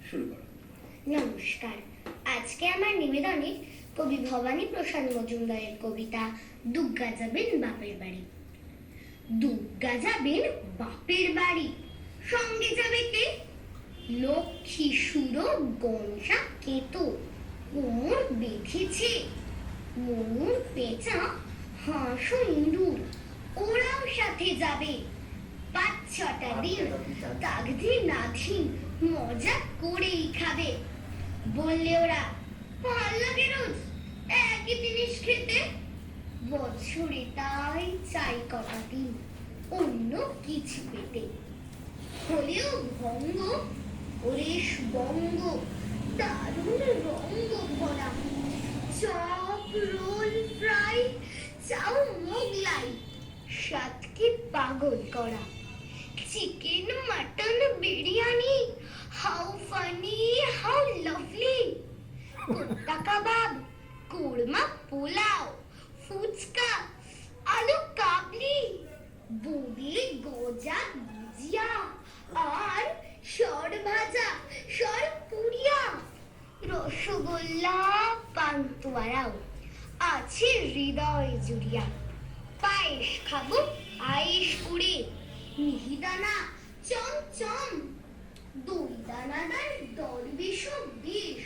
শুরু করো। নমস্কার। আজকে আমার নিবেদনে কবি ভবানী প্রসাদ মজুমদারের কবিতা দুগ্গা যাবেন বাপের বাড়ি। দুগ্গা যাবেন বাপের বাড়ি, সঙ্গে যাবে কে? লক্ষ্মী সুর গনসা কেতো, কোমর বেঁধেছে ময়ূর পেঁচা হাঁস ও ইঁদুর, ওরাও সাথে যাবে। ৫-৬টা দিন তাগদিন নাধিন মজা করেই খাবে। বললে ওরা, ভাল লাগে রোজ একই জিনিস খেতে, বছরে তাই চাই কটা দিন অন্য কিছু পেতে। হলেও ভঙ্গ ওরেশ বঙ্গ, দারুণ রঙ্গ ভরা, চপ রোল ফ্রাই চাও মোগলাই, সাতকে পাগল করা। Chicken mutton biryani, how funny how lovely, কুত্তা কাবাব, কোরমা পোলাও, ফুচকা আলু কাবলি, বুড়ি গজা ভুজিয়া আর সর ভাজা সর পুরিয়া, রসগোল্লা পান্তুয়ারাও আছে হৃদয় জুড়িয়া। পায়েস খাবো আয়েশ করে, মিহিদানা চমচম, দই দানাদার দরবেশ বেশ,